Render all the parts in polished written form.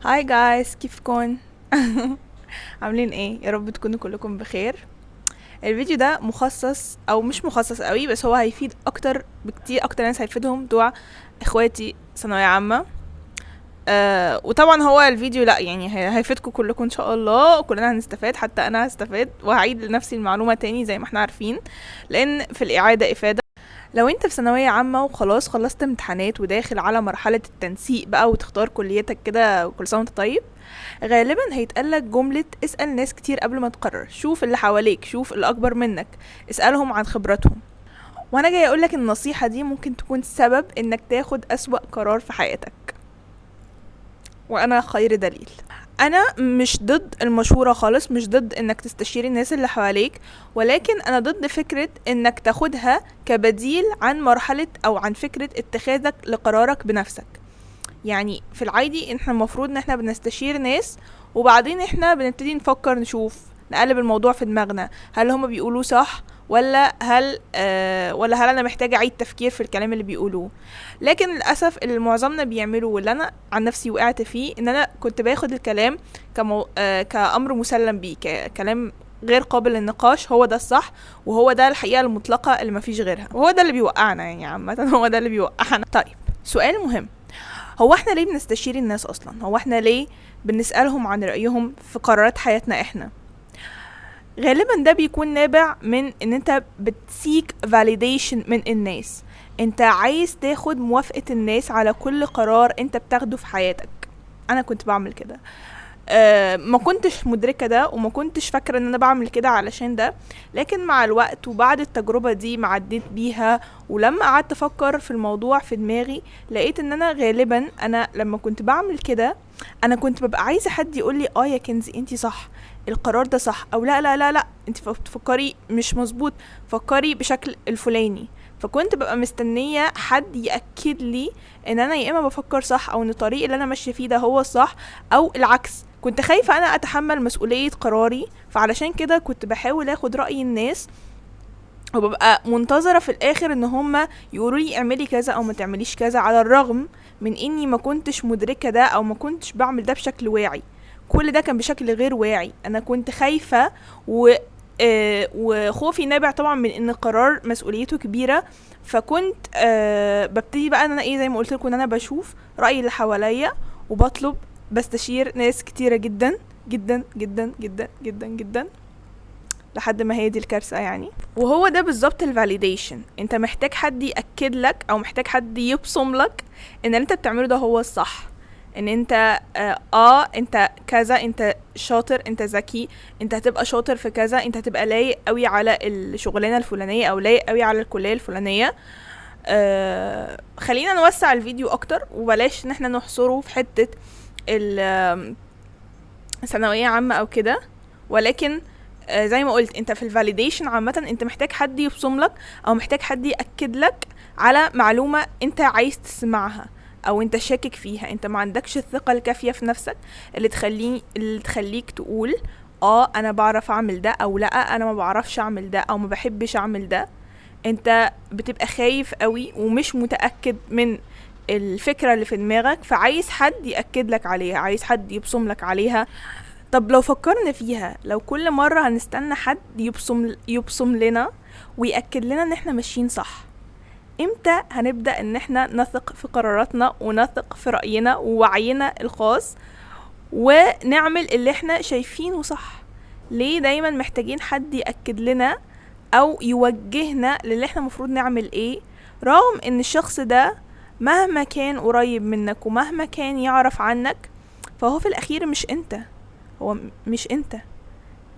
هاي جايز، كيفكن؟ عاملين ايه؟ يا رب تكونوا كلكم بخير. الفيديو ده مخصص او مش مخصص قوي، بس هو هيفيد اكتر بكتير، اكتر ناس هيفيدهم بتوع اخواتي ثانويه عامه. وطبعا هو الفيديو لا يعني هيفيدكم كلكم ان شاء الله، وكلنا هنستفاد، حتى انا هستفاد وهعيد لنفسي المعلومه تاني زي ما احنا عارفين، لان في الاعاده افاده. لو انت في ثانوية عامة وخلاص خلصت امتحانات وداخل على مرحلة التنسيق بقى وتختار كليتك كده، وكل سنة وانت طيب، غالبا هيتقالك جملة اسأل ناس كتير قبل ما تقرر، شوف اللي حواليك، شوف اللي اكبر منك، اسألهم عن خبراتهم. وانا جاي اقولك النصيحة دي ممكن تكون سبب انك تاخد اسوأ قرار في حياتك، وانا خير دليل. انا مش ضد المشورة خالص، مش ضد انك تستشير الناس اللي حواليك، ولكن انا ضد فكرة انك تاخدها كبديل عن مرحلة او عن فكرة اتخاذك لقرارك بنفسك. يعني في العادي احنا المفروض ان احنا بنستشير ناس، وبعدين احنا بنبتدي نفكر، نشوف، نقلب الموضوع في دماغنا، هل هما بيقولوه صح، ولا هل انا محتاجة اعيد تفكير في الكلام اللي بيقولوه. لكن للاسف اللي معظمنا بيعمله، واللي انا عن نفسي وقعت فيه، ان انا كنت باخد الكلام كأمر مسلم بيه، ككلام غير قابل للنقاش، هو ده الصح، وهو ده الحقيقة المطلقة اللي مفيش غيرها، وهو ده اللي بيوقعنا يعني عامة. هو ده اللي بيوقعنا. طيب، سؤال مهم: هو احنا ليه بنستشير الناس اصلا؟ هو احنا ليه بنسألهم عن رأيهم في قرارات حياتنا احنا؟ غالبا ده بيكون نابع من ان انت بتسيك validation من الناس، انت عايز تاخد موافقة الناس على كل قرار انت بتاخده في حياتك. انا كنت بعمل كده. ما كنتش مدركة ده، وما كنتش فاكرة ان انا بعمل كده علشان ده، لكن مع الوقت وبعد التجربة دي ما عديت بيها، ولما قعدت افكر في الموضوع في دماغي، لقيت ان انا غالبا انا لما كنت بعمل كده، انا كنت ببقى عايزة حد يقول لي اه يا كنزي انتي صح، القرار ده صح، او لا لا لا لا انتي بتفكري مش مظبوط، فكري بشكل الفلاني. فكنت ببقى مستنية حد يأكد لي ان انا يا اما بفكر صح، او ان الطريق اللي انا ماشية فيه ده هو الصح، او العكس. كنت خايفة انا اتحمل مسؤولية قراري، فعلشان كده كنت بحاول اخد رأي الناس، وببقى منتظرة في الاخر ان هما يقولوا لي اعملي كذا او ما تعمليش كذا، على الرغم من اني ما كنتش مدركة ده، او ما كنتش بعمل ده بشكل واعي. كل ده كان بشكل غير واعي. انا كنت خايفة وخوفي نابع طبعا من ان القرار مسؤوليته كبيرة. فكنت ببتدي بقى ان انا ايه، زي ما قلت لكم، ان انا بشوف رأي اللي حواليا، وبطلب بستشير ناس كتيرة جدا جدا جدا جدا جدا جدا، لحد ما هي دي الكارثة يعني. وهو ده بالظبط الفاليديشن، انت محتاج حد يأكد لك، او محتاج حد يبصم لك ان اللي انت بتعمله ده هو الصح، ان انت انت كذا، انت شاطر، انت ذكي، انت هتبقى شاطر في كذا، انت هتبقى لايق قوي على الشغلانة الفلانية، او لايق قوي على الكلية الفلانية. خلينا نوسع الفيديو اكتر، وبلاش ان احنا نحصره في حتة ثانوية عامة او كده. ولكن زي ما قلت، انت في الفاليديشن عامة انت محتاج حد يبصم لك، او محتاج حد يأكد لك على معلومة انت عايز تسمعها، او انت شاكك فيها، انت ما عندكش الثقة الكافية في نفسك اللي تخليك تقول انا بعرف اعمل ده، او لا انا ما بعرفش اعمل ده، او ما بحبش اعمل ده. انت بتبقى خايف قوي ومش متأكد من الفكرة اللي في دماغك، فعايز حد يأكد لك عليها، عايز حد يبصم لك عليها. طب لو فكرنا فيها، لو كل مرة هنستنى حد يبصم لنا ويأكد لنا ان احنا ماشيين صح، امتى هنبدأ ان احنا نثق في قراراتنا، ونثق في رأينا ووعينا الخاص، ونعمل اللي احنا شايفينه صح؟ ليه دايما محتاجين حد يأكد لنا او يوجهنا للي احنا مفروض نعمل ايه، رغم ان الشخص ده مهما كان قريب منك ومهما كان يعرف عنك، فهو في الاخير مش انت، هو مش انت.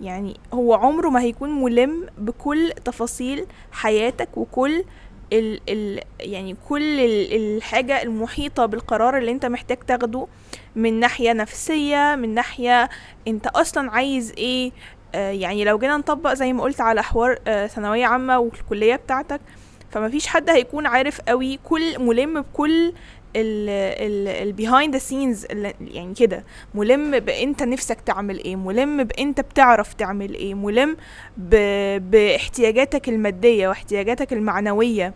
يعني هو عمره ما هيكون ملم بكل تفاصيل حياتك، وكل يعني كل الحاجة المحيطة بالقرار اللي انت محتاج تاخده، من ناحية نفسية، من ناحية انت اصلا عايز ايه. يعني لو جينا نطبق زي ما قلت على حوار ثانوية عامة والكلية بتاعتك، فما فيش حد هيكون عارف قوي ملم بكل ال behind the scenes، يعني كده ملم بانت نفسك تعمل ايه، ملم بانت بتعرف تعمل ايه، ملم باحتياجاتك المادية واحتياجاتك المعنوية.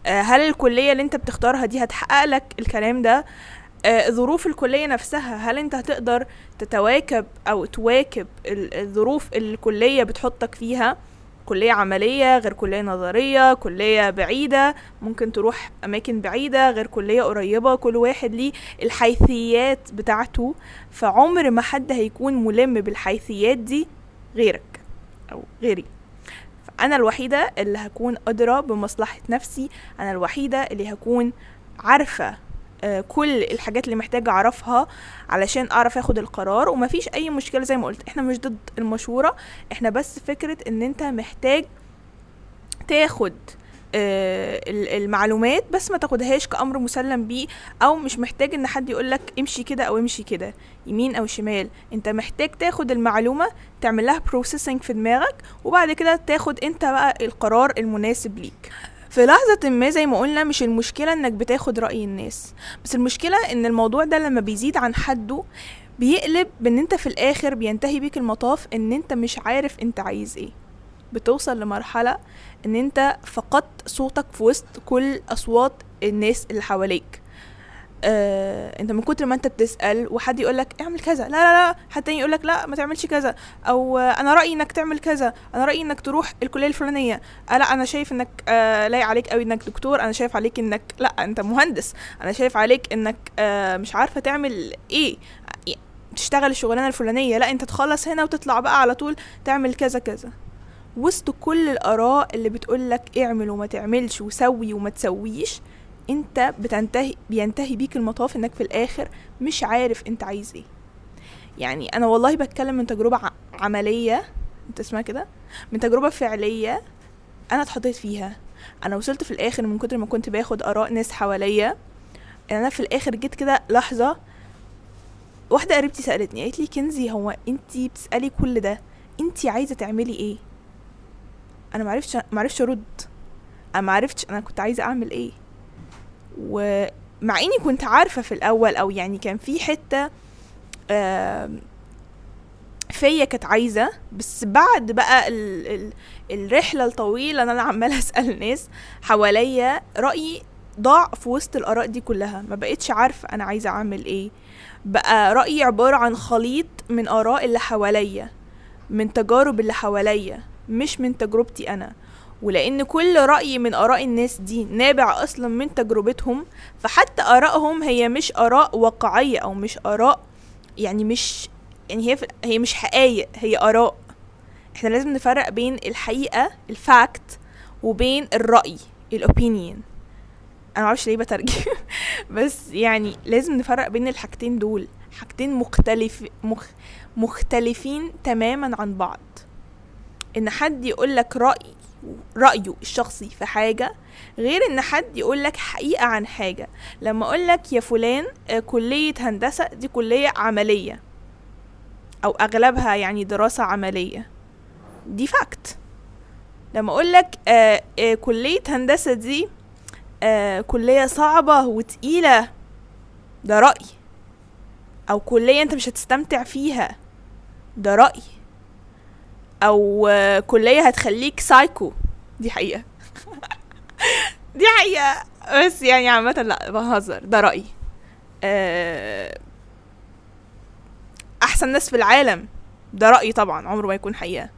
هل الكلية اللي انت بتختارها دي هتحقق لك الكلام ده؟ ظروف الكلية نفسها، هل انت هتقدر تتواكب او تواكب الظروف الكلية بتحطك فيها؟ كلية عملية غير كلية نظرية، كلية بعيدة ممكن تروح اماكن بعيدة غير كلية قريبة، كل واحد ليه الحيثيات بتاعته، فعمر ما حد هيكون ملم بالحيثيات دي غيرك او غيري. فانا الوحيدة اللي هكون ادرى بمصلحة نفسي، انا الوحيدة اللي هكون عارفة كل الحاجات اللي محتاجة اعرفها علشان اعرف اخد القرار. ومفيش اي مشكلة، زي ما قلت احنا مش ضد المشورة، احنا بس فكرة ان انت محتاج تاخد المعلومات بس ما تاخدهاش كأمر مسلم بيه، او مش محتاج ان حد يقولك امشي كده او امشي كده يمين او شمال. انت محتاج تاخد المعلومة تعمل لها processing في دماغك، وبعد كده تاخد انت بقى القرار المناسب ليك. في لحظة ما زي ما قلنا مش المشكلة انك بتاخد رأي الناس، بس المشكلة ان الموضوع ده لما بيزيد عن حده بيقلب بان انت في الاخر بينتهي بيك المطاف ان انت مش عارف انت عايز ايه. بتوصل لمرحلة ان انت فقدت صوتك في وسط كل اصوات الناس اللي حواليك. انت من كتر ما انت بتسأل وحد يقولك اعمل كذا، لا لا لا، حد تاني يقولك لا ما تعملش كذا، او انا رأيي انك تعمل كذا، انا رأيي انك تروح الكلية الفلانية، لا انا شايف انك لايق عليك قوي انك دكتور، انا شايف عليك انك لا انت مهندس، انا شايف عليك انك مش عارفة تعمل ايه، تشتغل الشغلانة الفلانية، لا انت تخلص هنا وتطلع بقى على طول تعمل كذا كذا. وسط كل الآراء اللي بتقولك اعمل وما تعملش وسوي وما تسويش، انت بينتهي بيك المطاف انك في الاخر مش عارف انت عايز ايه. يعني انا والله بتكلم من تجربة عملية، انت اسمها كده، من تجربة فعلية انا اتحطيت فيها. انا وصلت في الاخر من كتر ما كنت باخد اراء ناس حواليا، انا في الاخر جيت كده لحظة واحدة قريبتي سألتني، قالت لي كنزي هو انتي بتسألي كل ده انتي عايزة تعملي ايه؟ انا معرفتش ارد، انا معرفتش انا كنت عايزة اعمل ايه. ومع اني كنت عارفة في الاول، او يعني كان في حتة فيا كانت عايزة، بس بعد بقى الرحلة الطويلة ان انا عمالة اسأل ناس حواليا، رأيي ضاع في وسط الاراء دي كلها، ما بقيتش عارفة انا عايزة اعمل ايه. بقى رأيي عبارة عن خليط من اراء اللي حواليا، من تجارب اللي حواليا، مش من تجربتي انا. ولان كل رأي من اراء الناس دي نابع اصلا من تجربتهم، فحتى ارائهم هي مش اراء واقعية، او مش اراء يعني مش يعني هي مش حقائق، هي اراء. احنا لازم نفرق بين الحقيقة الفاكت وبين الرأي الاوبينيون. انا معرفش ليه بترجم بس يعني لازم نفرق بين الحاجتين دول، حاجتين مختلفين تماما عن بعض. ان حد يقولك رأيه الشخصي في حاجة، غير ان حد يقولك حقيقة عن حاجة. لما اقولك يا فلان كلية هندسة دي كلية عملية، او اغلبها يعني دراسة عملية، دي فاكت. لما اقولك كلية هندسة دي كلية صعبة وتقيلة، ده رأي. او كلية انت مش هتستمتع فيها، ده رأي. او كلية هتخليك سايكو، دي حقيقة دي حقيقة. بس يعني عامة لا بهزر، ده رأي. احسن ناس في العالم، ده رأي طبعا، عمره ما يكون حقيقة.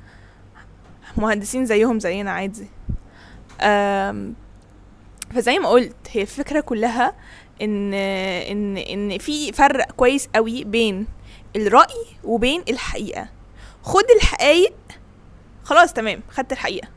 مهندسين زيهم زينا عادي. فزي ما قلت هي الفكرة كلها ان في فرق كويس قوي بين الرأي وبين الحقيقة. خد الحقائق خلاص تمام، خدت الحقيقة،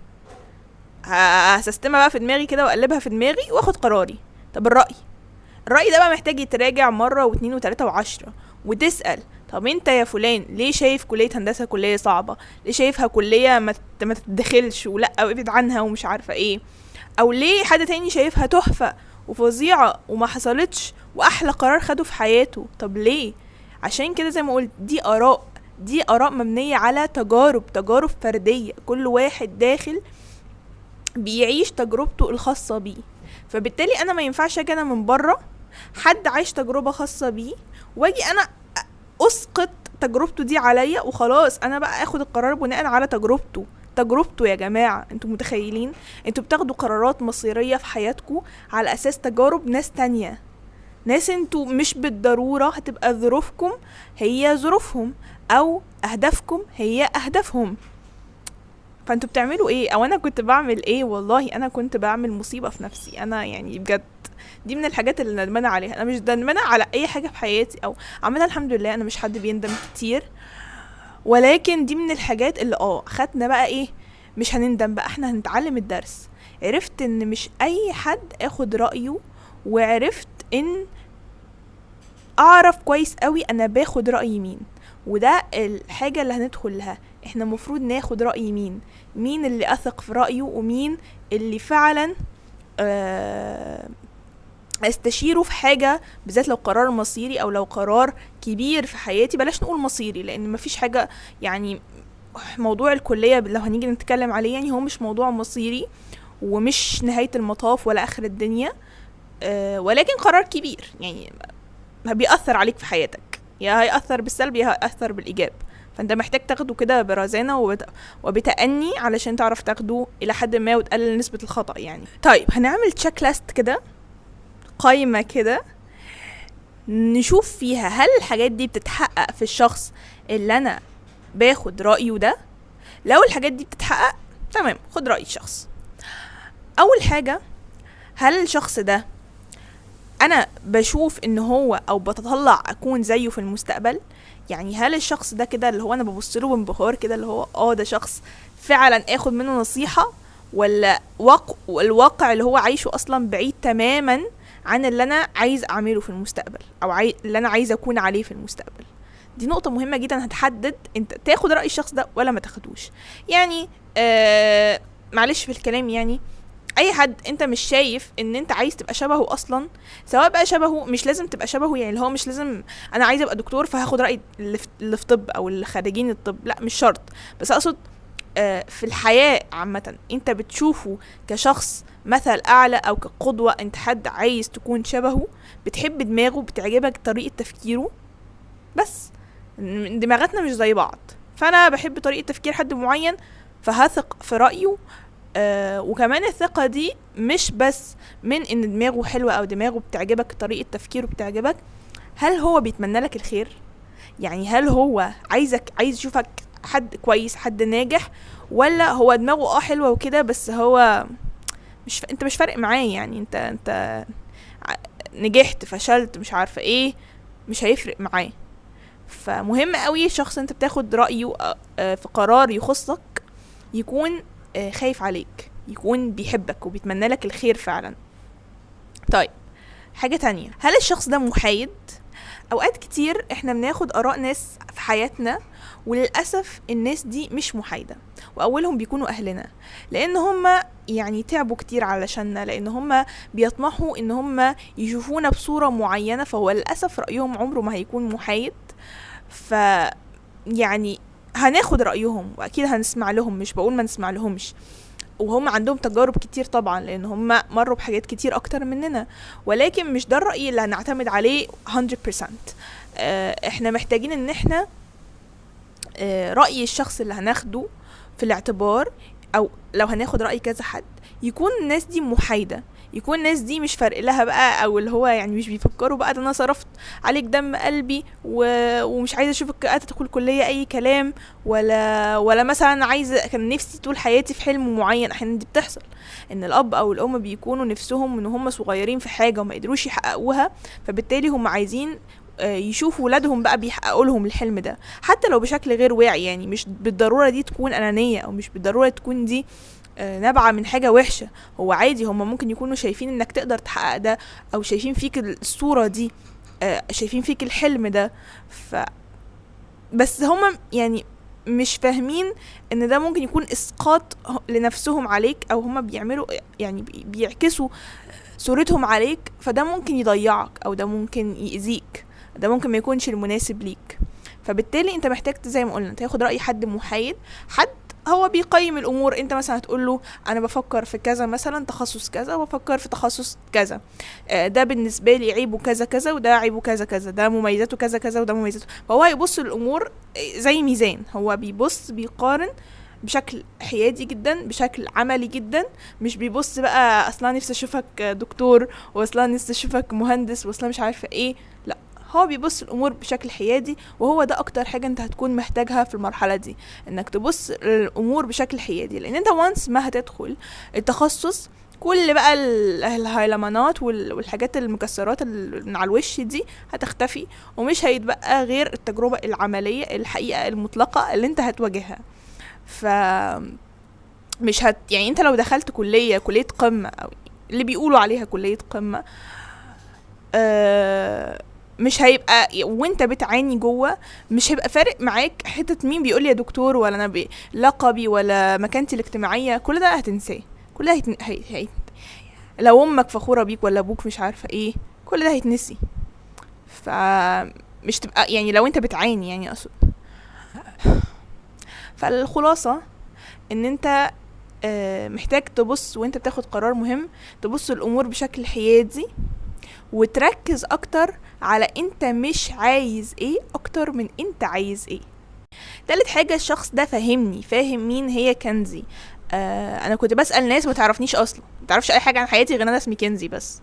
هسستمها بقى في دماغي كده واقلبها في دماغي واخد قراري. طب الرأي ده بقى محتاج يتراجع مرة واثنين وثلاثة وعشرة، وتسأل طب انت يا فلان ليه شايف كلية هندسة كلية صعبة؟ ليه شايفها كلية ما تتدخلش ولا وابعد عنها ومش عارفة ايه؟ او ليه حد تاني شايفها تحفة وفظيعة وما حصلتش واحلى قرار خده في حياته؟ طب ليه؟ عشان كده زي ما قلت دي آراء مبنية على تجارب فردية، كل واحد داخل بيعيش تجربته الخاصة بيه. فبالتالي انا ما ينفعش اجي انا من بره حد عايش تجربة خاصة بيه واجي انا اسقط تجربته دي عليا وخلاص انا بقى اخد القرار بناء على تجربته. يا جماعة انتوا متخيلين؟ انتوا بتاخدوا قرارات مصيرية في حياتكم على اساس تجارب ناس تانية. ناس انتوا مش بالضرورة هتبقى ظروفكم هي ظروفهم، او اهدافكم هي اهدافهم. فانتوا بتعملوا ايه؟ او انا كنت بعمل ايه؟ والله انا كنت بعمل مصيبة في نفسي. انا يعني بجد دي من الحاجات اللي ندمانة عليها. انا مش ندمانة على اي حاجة في حياتي، او عامة الحمد لله انا مش حد بيندم كتير، ولكن دي من الحاجات اللي خدنا بقى ايه، مش هنندم بقى، احنا هنتعلم الدرس. عرفت ان مش اي حد اخد رأيه، وعرفت ان اعرف كويس قوي انا باخد رأي مين. وده الحاجة اللي هندخل لها، احنا مفروض ناخد رأي مين اللي اثق في رأيه، ومين اللي فعلا استشيره في حاجة، بالذات لو قرار مصيري او لو قرار كبير في حياتي. بلاش نقول مصيري، لان مفيش حاجة يعني موضوع الكلية لو هنيجي نتكلم عليه يعني هو مش موضوع مصيري ومش نهاية المطاف ولا اخر الدنيا، ولكن قرار كبير يعني بيأثر عليك في حياتك، يا هيأثر بالسلب يا هيأثر بالإيجاب. فانت محتاج تاخده كده برزانة وبتأني علشان تعرف تاخده الى حد ما وتقلل نسبة الخطأ يعني. طيب هنعمل تشيك ليست كده، قائمة كده، نشوف فيها هل الحاجات دي بتتحقق في الشخص اللي انا باخد رأيه ده. لو الحاجات دي بتتحقق تمام، خد رأي الشخص. اول حاجة، هل الشخص ده انا بشوف ان هو او بتطلع اكون زيه في المستقبل؟ يعني هل الشخص ده كده اللي هو انا ببصله بانبهار كده اللي هو ده شخص فعلا اخد منه نصيحة، ولا الواقع اللي هو عايشه اصلا بعيد تماما عن اللي انا عايز اعمله في المستقبل، او اللي انا عايز اكون عليه في المستقبل؟ دي نقطة مهمة جدا هتحدد انت تاخد رأي الشخص ده ولا ما تاخدوش. يعني معلش في الكلام، يعني اي حد انت مش شايف ان انت عايز تبقى شبهه اصلا، سواء بقى شبهه، مش لازم تبقى شبهه يعني اللي هو مش لازم انا عايز ابقى دكتور فهاخد رأي اللي في طب او اللي خارجين الطب، لا مش شرط. بس اقصد في الحياة عامة انت بتشوفه كشخص مثل اعلى او كقدوة، انت حد عايز تكون شبهه، بتحب دماغه، بتعجبك طريقة تفكيره. بس دماغاتنا مش زي بعض، فانا بحب طريقة تفكير حد معين فهثق في رأيه. وكمان الثقة دي مش بس من ان دماغه حلوة او دماغه بتعجبك، طريقة تفكيره بتعجبك، هل هو بيتمنى لك الخير؟ يعني هل هو عايز يشوفك حد كويس، حد ناجح، ولا هو دماغه حلوة وكده بس هو انت مش فارق معاه، يعني انت نجحت فشلت مش عارفة ايه، مش هيفرق معاه. فمهم قوي الشخص انت بتاخد رأيه في قرار يخصك يكون خايف عليك، يكون بيحبك وبيتمنى لك الخير فعلا. طيب حاجة تانية، هل الشخص ده محايد؟ اوقات كتير احنا بناخد اراء ناس في حياتنا، وللأسف الناس دي مش محايدة، واولهم بيكونوا اهلنا، لان هم يعني تعبوا كتير علشاننا، لان هم بيطمحوا ان هم يشوفونا بصورة معينة، فهو للأسف رأيهم عمره ما هيكون محايد. ف يعني هناخد رأيهم واكيد هنسمع لهم، مش بقول ما نسمع لهمش، وهم عندهم تجارب كتير طبعا لان هم مروا بحاجات كتير اكتر مننا، ولكن مش ده الرأي اللي هنعتمد عليه 100%. احنا محتاجين ان احنا رأي الشخص اللي هناخده في الاعتبار، او لو هناخد رأي كذا حد، يكون الناس دي محايدة، يكون الناس دي مش فارق لها بقى، او اللي هو يعني مش بيفكروا بقى ده انا صرفت عليك دم قلبي ومش عايزه اشوفك تدخل كليه اي كلام، ولا مثلا عايزه، كان نفسي طول حياتي في حلم معين. احيانا دي بتحصل ان الاب او الام بيكونوا نفسهم ان هم صغيرين في حاجه وما قدروش يحققوها، فبالتالي هم عايزين يشوفوا ولادهم بقى بيحققوا لهم الحلم ده، حتى لو بشكل غير واعي. يعني مش بالضروره دي تكون انانيه، او مش بالضروره تكون دي نابعة من حاجة وحشة. هو عادي، هم ممكن يكونوا شايفين انك تقدر تحقق ده، او شايفين فيك الصورة دي، شايفين فيك الحلم ده. بس هم يعني مش فاهمين ان ده ممكن يكون اسقاط لنفسهم عليك، او هم بيعملوا يعني بيعكسوا صورتهم عليك، فده ممكن يضيعك، او ده ممكن يأذيك، ده ممكن ما يكونش المناسب ليك. فبالتالي انت محتاج زي ما قلنا تاخد رأي حد محايد، حد هو بيقيم الامور. انت مثلا هتقول له انا بفكر في كذا، مثلا تخصص كذا، وبفكر في تخصص كذا، ده بالنسبه لي عيبه كذا كذا، وده عيبه كذا كذا، ده مميزاته كذا كذا، وده مميزاته. فهو هيبص الامور زي ميزان، هو بيبص بيقارن بشكل حيادي جدا، بشكل عملي جدا، مش بيبص بقى اصلا نفسي اشوفك دكتور واصلا نفسي اشوفك مهندس واصلا مش عارفه ايه، لا، هو بيبص الامور بشكل حيادي. وهو ده اكتر حاجه انت هتكون محتاجها في المرحله دي، انك تبص الامور بشكل حيادي، لان انت وانس ما هتدخل التخصص كل بقى الهيلمانات والحاجات المكسرات من على الوش دي هتختفي، ومش هيتبقى غير التجربة العملية الحقيقة المطلقة اللي انت هتواجهها. ف مش يعني انت لو دخلت كلية قمة او اللي بيقولوا عليها كلية قمة، مش هيبقى وانت بتعاني جوه، مش هيبقى فارق معاك حتة مين بيقول يا دكتور ولا انا لقبي ولا مكانتي الاجتماعية، كل ده هتنساه، كل ده لو امك فخورة بيك ولا ابوك مش عارفة ايه، كل ده هيتنسي. مش تبقى يعني لو انت بتعاني يعني اقصد. فالخلاصة ان انت محتاج تبص وانت بتاخد قرار مهم، تبص الامور بشكل حيادي وتركز اكتر على انت مش عايز ايه اكتر من انت عايز ايه. تالت حاجة، الشخص ده فاهمني، فاهم مين هي كنزي. انا كنت بسأل ناس ما تعرفنيش اصلا، ما تعرفش اي حاجة عن حياتي غير انا اسمي كنزي، بس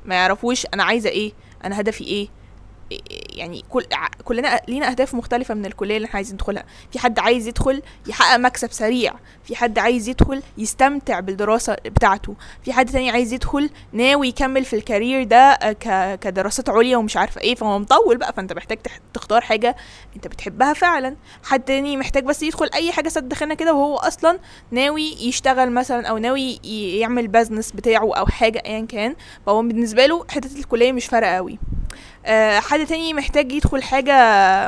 ما يعرفوش انا عايزة ايه، انا هدفي ايه. يعني كلنا لينا اهداف مختلفه من الكليه اللي احنا عايزين ندخلها. في حد عايز يدخل يحقق مكسب سريع، في حد عايز يدخل يستمتع بالدراسه بتاعته، في حد تاني عايز يدخل ناوي يكمل في الكارير ده كدراسات عليا ومش عارفه ايه، فهو مطول بقى، فانت محتاج تختار حاجه انت بتحبها فعلا. حد تاني محتاج بس يدخل اي حاجه سد خانه كده وهو اصلا ناوي يشتغل مثلا او ناوي يعمل بزنس بتاعه او حاجه ايا كان، فهو بالنسبه له حته الكليه مش فارقه قوي. حد تاني محتاج يدخل حاجة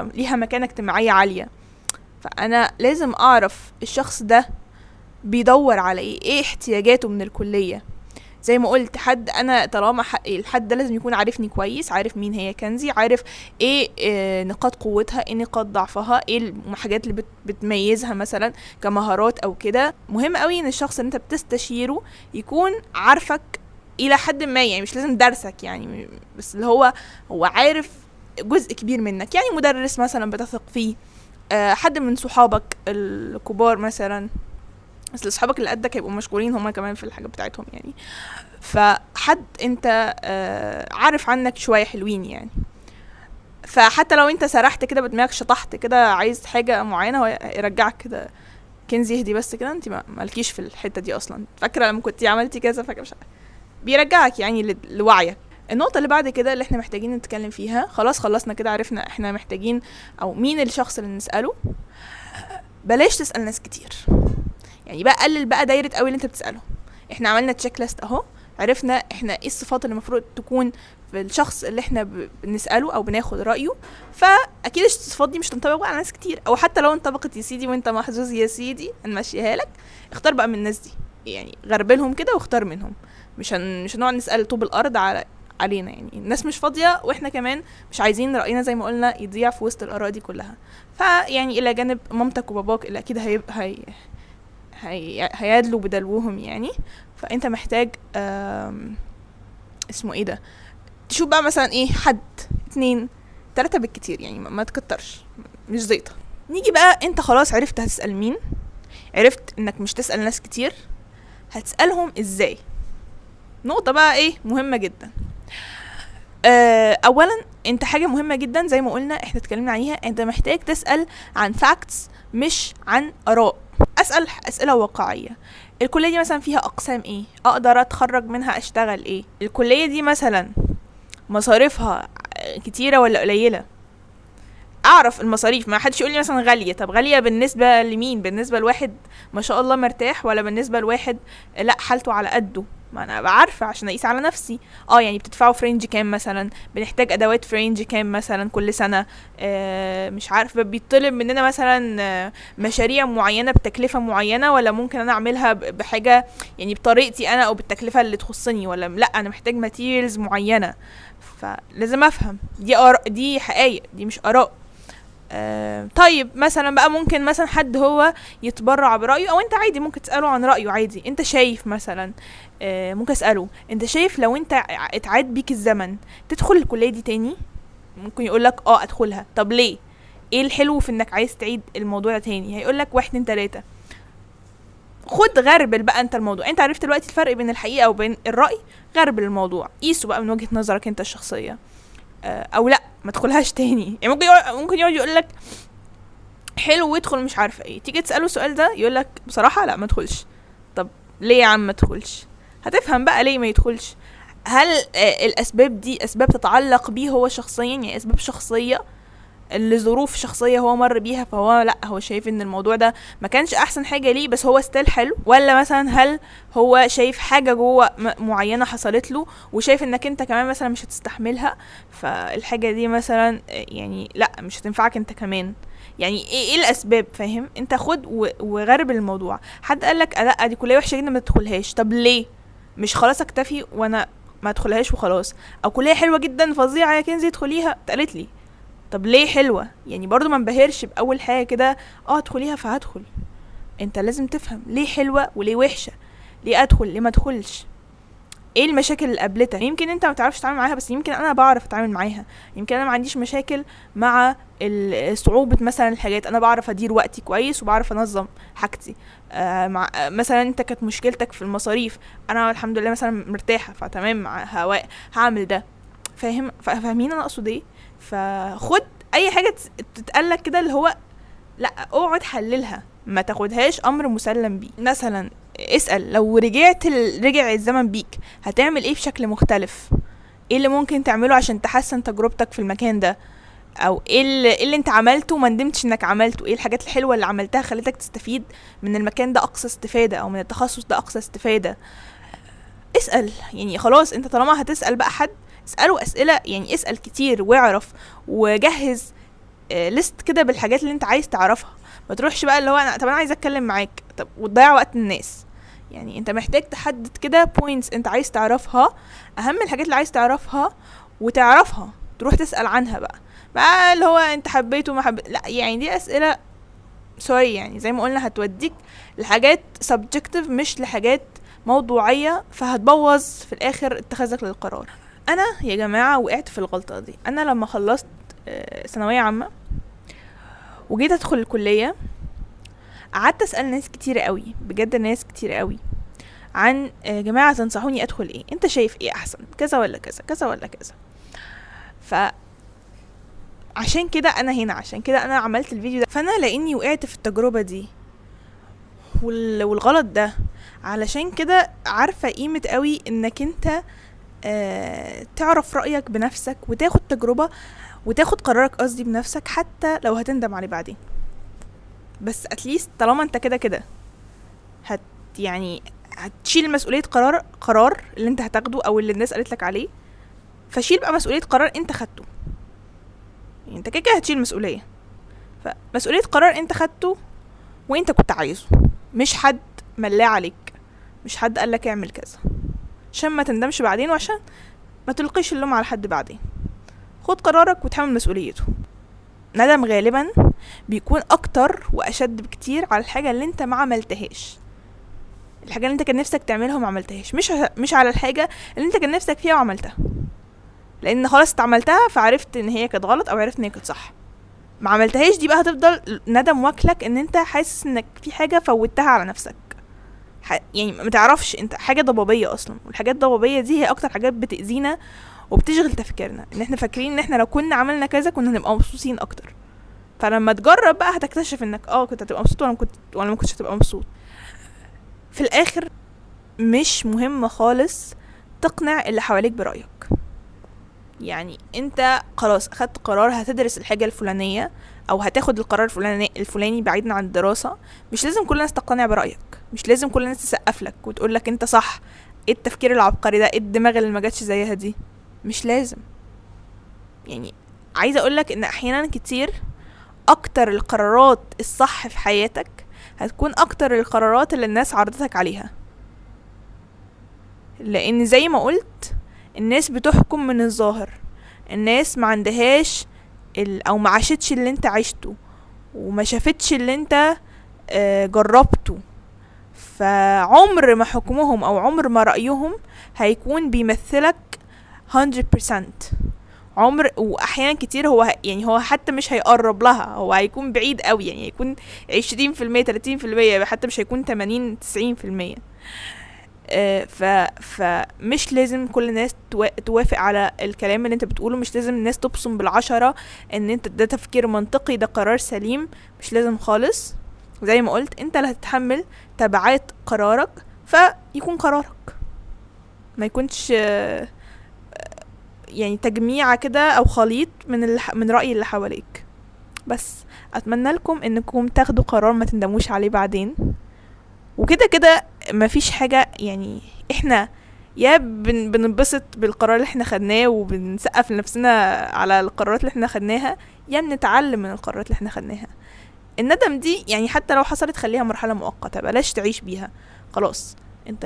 ليها مكانة اجتماعية عالية. فأنا لازم أعرف الشخص ده بيدور على ايه احتياجاته من الكلية. زي ما قلت، حد انا طالما الحد ده لازم يكون عارفني كويس، عارف مين هي كنزي، عارف ايه نقاط قوتها، ايه نقاط ضعفها، ايه الحاجات اللي بتميزها مثلا كمهارات او كده. مهم قوي ان الشخص اللي انت بتستشيره يكون عارفك الى حد ما، يعني مش لازم درسك يعني، بس اللي هو عارف جزء كبير منك، يعني مدرس مثلا بتثق فيه، حد من صحابك الكبار مثلا، بس اصحابك اللي قدك هيبقوا مشغولين هما كمان في الحاجات بتاعتهم يعني. فحد انت عارف عنك شويه حلوين يعني. فحتى لو انت سرحت كده بدماغك، شطحت كده عايز حاجه معينه، هو يرجعك كده، كنزي اهدي بس كده، انت مالكيش في الحته دي اصلا، فاكره لما كنتي عملتي كذا، فاكره مش بيرجعك يعني لوعيك. النقطة اللي بعد كده اللي احنا محتاجين نتكلم فيها، خلاص خلصنا كده، عرفنا احنا محتاجين او مين الشخص اللي نسأله. بلاش تسأل ناس كتير، يعني بقى قلل بقى دايرة قوي اللي انت بتسأله. احنا عملنا تشيك ليست اهو، عرفنا احنا ايه الصفات اللي المفروض تكون في الشخص اللي احنا بنسأله او بناخد رأيه. فاكيد الصفات دي مش تنطبق بقى على ناس كتير، او حتى لو انطبقت يا سيدي وانت محظوظ يا سيدي نمشيها لك، اختار بقى من الناس دي، يعني غربلهم كده واختار منهم. مش هنقعد نسأل طوب الارض علينا، يعني الناس مش فاضية، واحنا كمان مش عايزين رأينا زي ما قلنا يضيع في وسط الآراء دي كلها. فيعني الى جانب مامتك وباباك اللي اكيد هيدلوا بدلوهم يعني، فانت محتاج اسمه ايه ده، تشوف بقى مثلا ايه، حد 2 3 بالكتير يعني، ما تكترش، مش زيطة. نيجي بقى، انت خلاص عرفت هتسأل مين، عرفت انك مش تسأل ناس كتير، هتسألهم ازاي. نقطة بقى ايه مهمة جدا. اولا انت حاجة مهمة جدا زي ما قلنا احنا اتكلمنا عليها، انت محتاج تسأل عن فاكتس مش عن اراء. اسأل اسئلة واقعية. الكلية دي مثلا فيها اقسام ايه، اقدر اتخرج منها اشتغل ايه، الكلية دي مثلا مصاريفها كتيرة ولا قليلة، اعرف المصاريف. ما حدش يقول لي مثلا غالية، طب غالية بالنسبة لمين؟ بالنسبة لواحد ما شاء الله مرتاح، ولا بالنسبة لواحد لا حالته على قده؟ ما انا بعرف عشان اقيس على نفسي. يعني بتدفعوا فرنج كام مثلا، بنحتاج ادوات فرنج كام مثلا كل سنة، مش عارف بيطلب مننا مثلا مشاريع معينة بتكلفة معينة، ولا ممكن انا اعملها بحاجة يعني بطريقتي انا او بالتكلفة اللي تخصني، ولا لا انا محتاج ماتيريالز معينة. فلازم افهم دي حقائق، دي مش اراء. طيب مثلا بقى ممكن مثلا حد هو يتبرع برأيه، او انت عادي ممكن تسأله عن رأيه عادي. انت شايف مثلا ممكن اسأله، انت شايف لو انت اتعاد بيك الزمن تدخل الكلية دي تاني؟ ممكن يقولك ادخلها. طب ليه؟ ايه الحلو في انك عايز تعيد الموضوع ده تاني؟ هيقولك 1 2 3. خد غربل بقى انت الموضوع. انت عرفت دلوقتي الفرق بين الحقيقه وبين الراي، غربل الموضوع، قيسه بقى من وجهه نظرك انت الشخصيه. او لا ما تدخلهاش تاني. يعني ممكن يقعد يقول لك حلو ويدخل مش عارفه ايه، تيجي تساله السؤال ده يقول لك بصراحه لا ما ادخلش. طب ليه يا عم ما ادخلش؟ هتفهم بقى ليه ما يدخلش. هل الاسباب دي اسباب تتعلق بيه هو شخصيا، يعني اسباب شخصيه لظروف شخصيه هو مر بيها، فهو لا هو شايف ان الموضوع ده ما كانش احسن حاجه ليه بس هو ستيل حلو؟ ولا مثلا هل هو شايف حاجه جوه معينه حصلت له وشايف انك انت كمان مثلا مش هتستحملها، فالحاجه دي مثلا يعني لا مش هتنفعك انت كمان. يعني ايه الاسباب؟ فاهم؟ انت خد وغرب الموضوع. حد قالك لا دي كليه وحشه جدا ما تدخلهاش، طب ليه؟ مش خلاص اكتفي وانا ما ادخلهاش وخلاص؟ او كليه حلوه جدا فظيعه يا كنزي ادخليها، اتقالت لي طب ليه حلوه؟ يعني برضو ما انبهرش باول حاجه كده ادخليها فهدخل. انت لازم تفهم ليه حلوه وليه وحشه، ليه ادخل ليه ما ادخلش، ايه المشاكل اللي قابلتها. يمكن انت ما تعرفش تتعامل معاها بس يمكن انا بعرف اتعامل معاها. يمكن انا ما عنديش مشاكل مع صعوبة مثلا الحاجات، انا بعرف ادير وقتي كويس وبعرف انظم حاجتي. مع مثلا انت كانت مشكلتك في المصاريف، انا الحمد لله مثلا مرتاحة فتمام مع هواء هعمل ده. فاهمين انا اقصد ايه؟ فخد اي حاجة تتقالك كده اللي هو لا اقعد حللها، ما تاخدهاش امر مسلم بيه. مثلا اسأل لو رجع الزمن بيك هتعمل ايه بشكل مختلف؟ ايه اللي ممكن تعمله عشان تحسن تجربتك في المكان ده؟ او ايه اللي انت عملته وما ندمتش انك عملته؟ ايه الحاجات الحلوة اللي عملتها خلتك تستفيد من المكان ده اقصى استفادة او من التخصص ده اقصى استفادة؟ اسأل. يعني خلاص انت طالما هتسأل بقى حد اسأله اسئلة، يعني اسأل كتير واعرف وجهز ليست كده بالحاجات اللي انت عايز تعرفها. ما تروحش بقى اللي هو انا عايز اتكلم معاك طب وتضيع وقت الناس. يعني انت محتاج تحدد كده بوينتس انت عايز تعرفها، اهم الحاجات اللي عايز تعرفها وتعرفها تروح تسأل عنها بقى اللي هو انت حبيته ما حبيت لا. يعني دي اسئلة سوري يعني زي ما قلنا هتوديك لحاجات subjective مش لحاجات موضوعية، فهتبوظ في الاخر اتخاذك للقرار. انا يا جماعة وقعت في الغلطة دي. انا لما خلصت ثانوية عامة وجيت ادخل الكلية قعدت اسأل ناس كتير قوي، بجد ناس كتير قوي، عن جماعة تنصحوني ادخل ايه، انت شايف ايه احسن، كذا ولا كذا، كذا ولا كذا. عشان كده انا هنا، عشان كده انا عملت الفيديو ده. فانا لاني وقعت في التجربة دي والغلط ده، علشان كده عارفة قيمة قوي انك انت تعرف رأيك بنفسك وتاخد تجربة وتاخد قرارك قصدي بنفسك، حتى لو هتندم عليه بعدين. بس اتليست طالما انت كده يعني هتشيل مسؤولية قرار اللي انت هتاخده او اللي الناس قالت لك عليه، فشيل بقى مسؤولية قرار انت خدته. يعني انت كده هتشيل مسؤولية، فمسؤولية قرار انت خدته وانت كنت عايزه، مش حد ملاه عليك، مش حد قالك اعمل كذا، عشان ما تندمش بعدين وعشان ما تلقيش اللوم على حد بعدين. خد قرارك وتحمل مسؤوليته. ندم غالبا بيكون اكتر واشد بكتير على الحاجة اللي انت ما عملتهاش، الحاجة اللي انت كان نفسك تعملها وما عملتهاش، مش على الحاجة اللي انت كان نفسك فيها وعملتها، لان خلاص اتعملتها فعرفت ان هي كانت غلط او عرفت ان هي كانت صح. ما عملتهاش دي بقى هتفضل ندم واكلك ان انت حاسس انك في حاجة فوتها على نفسك. يعني ما تعرفش انت حاجة ضبابية اصلا، والحاجات الضبابية دي هي اكتر حاجات بتأذينا وبتشغل تفكيرنا، ان احنا فاكرين ان احنا لو كنا عملنا كذا كنا هنبقى مبسوطين اكتر. فلما تجرب بقى هتكتشف انك كنت هتبقى مبسوط ولا ما كنتش هتبقى مبسوط. في الاخر مش مهم خالص تقنع اللي حواليك برأيك. يعني انت خلاص اخدت قرار هتدرس الحاجة الفلانية او هتاخد القرار الفلاني بعيدا عن الدراسة، مش لازم كل الناس تقتنع برأيك، مش لازم كل الناس تسقف لك وتقول لك انت صح، ايه التفكير العبقري ده، ايه الدماغ اللي ما جاتش زيها دي، مش لازم. يعني عايزة اقولك ان احيانا كتير اكتر القرارات الصح في حياتك هتكون اكتر القرارات اللي الناس عرضتك عليها، لان زي ما قلت الناس بتحكم من الظاهر، الناس ما عندهاش او ما عاشتش اللي انت عشته وما شافتش اللي انت جربته، فعمر ما حكمهم او عمر ما رأيهم هيكون بيمثلك 100%، واحيانا كتير هو يعني هو حتى مش هيقرب لها، هو هيكون بعيد قوي، يعني هيكون 20% 30%، حتى مش هيكون 80-90%. فمش لازم كل الناس توافق على الكلام اللي انت بتقوله، مش لازم الناس تبصم بالعشرة ان انت ده تفكير منطقي، ده قرار سليم، مش لازم خالص. زي ما قلت انت اللي هتتحمل تبعات قرارك، فيكون قرارك، ما يكونش يعني تجميعة كده او خليط من رأي اللي حواليك. بس اتمنى لكم انكم تاخدوا قرار ما تندموش عليه بعدين. وكده كده مفيش حاجة، يعني احنا يا بننبسط بالقرار اللي احنا خدناه وبنسقف لنفسنا على القرارات اللي احنا خدناها، يا بنتعلم من القرارات اللي احنا خدناها. الندم دي يعني حتى لو حصلت خليها مرحلة مؤقتة، بلاش تعيش بيها خلاص. انت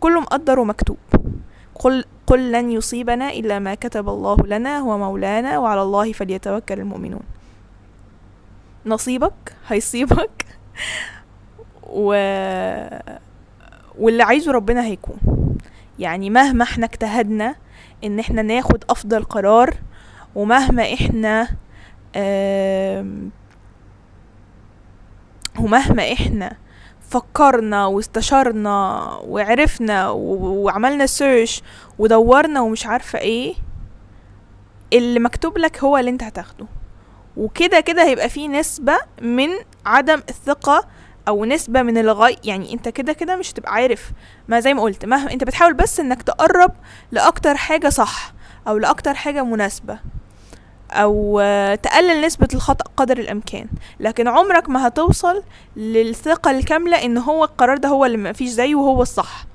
كله مقدر ومكتوب. قل لن يصيبنا إلا ما كتب الله لنا هو مولانا وعلى الله فليتوكل المؤمنون. نصيبك هيصيبك واللي عايزه ربنا هيكون. يعني مهما احنا اجتهدنا ان احنا ناخد افضل قرار، ومهما احنا فكرنا واستشرنا وعرفنا وعملنا سيرش ودورنا ومش عارفة ايه، اللي مكتوب لك هو اللي انت هتاخده. وكده كده هيبقى فيه نسبة من عدم الثقة او نسبة من الغي، يعني انت كده كده مش هتبقى عارف. ما زي ما قلت، مهما انت بتحاول بس انك تقرب لاكتر حاجة صح او لاكتر حاجة مناسبة، او تقلل نسبة الخطأ قدر الامكان، لكن عمرك ما هتوصل للثقة الكاملة ان هو القرار ده هو اللي ما فيش زيه وهو الصح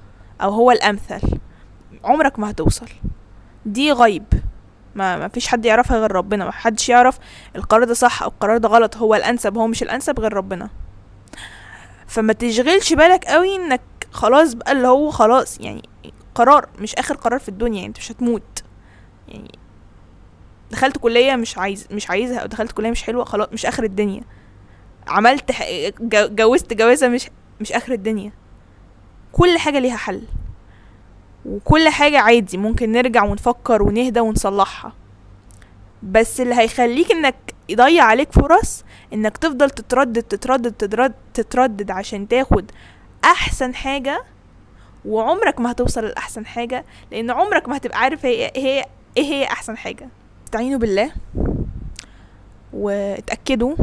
او هو الامثل. عمرك ما هتوصل، دي غيب، ما فيش حد يعرفها غير ربنا. ما حدش يعرف القرار ده صح او القرار ده غلط، هو الانسب هو مش الانسب غير ربنا. فما تشغلش بالك قوي انك خلاص بقى اللي هو خلاص، يعني قرار مش اخر قرار في الدنيا، يعني انت مش هتموت. يعني دخلت كلية مش عايزها، او دخلت كلية مش حلوة، خلاص مش اخر الدنيا. عملت جوزت جوازة مش اخر الدنيا. كل حاجة ليها حل، وكل حاجة عادي ممكن نرجع ونفكر ونهدى ونصلحها. بس اللي هيخليك انك يضيع عليك فرص انك تفضل تتردد عشان تاخد احسن حاجة، وعمرك ما هتوصل لأحسن حاجة، لان عمرك ما هتبقى عارف ايه هي احسن حاجة. استعينوا بالله واتأكدوا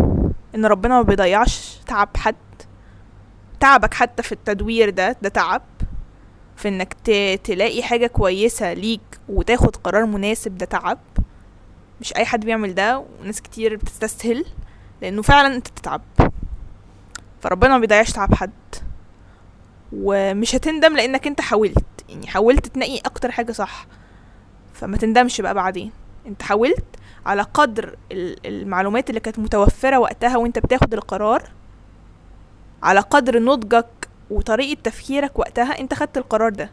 ان ربنا ما بيضيعش تعب حد. تعبك حتى في التدوير ده تعب، في انك تلاقي حاجة كويسة ليك وتاخد قرار مناسب، ده تعب. مش اي حد بيعمل ده، وناس كتير بتستسهل لانه فعلا انت تتعب. فربنا ما بيضيعش تعب حد، ومش هتندم لانك انت حاولت، يعني حاولت تنقي اكتر حاجة صح، فما تندمش بقى بعدين. انت حاولت على قدر المعلومات اللي كانت متوفرة وقتها وانت بتاخد القرار، على قدر نضجك وطريقة تفكيرك وقتها انت خدت القرار ده.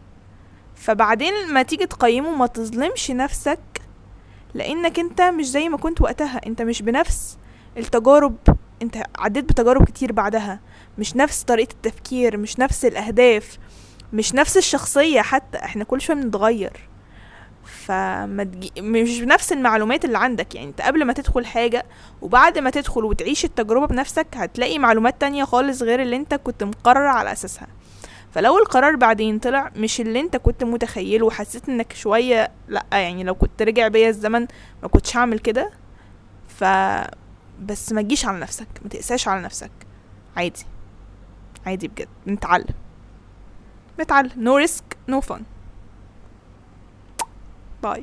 فبعدين ما تيجي تقيمه ما تظلمش نفسك، لانك انت مش زي ما كنت وقتها، انت مش بنفس التجارب، انت عديت بتجارب كتير بعدها، مش نفس طريقة التفكير، مش نفس الاهداف، مش نفس الشخصية حتى، احنا كل شوية بنتغير. مش بنفس المعلومات اللي عندك. يعني انت قبل ما تدخل حاجة وبعد ما تدخل وتعيش التجربة بنفسك هتلاقي معلومات تانية خالص غير اللي انت كنت مقرر على اساسها. فلو القرار بعدين طلع مش اللي انت كنت متخيله وحسيت انك شوية لا، يعني لو كنت رجع بيا الزمن ما كنتش هعمل كده، بس ما تجيش على نفسك، ما تقساش على نفسك. عادي عادي بجد، نتعلم no risk no fun. باي.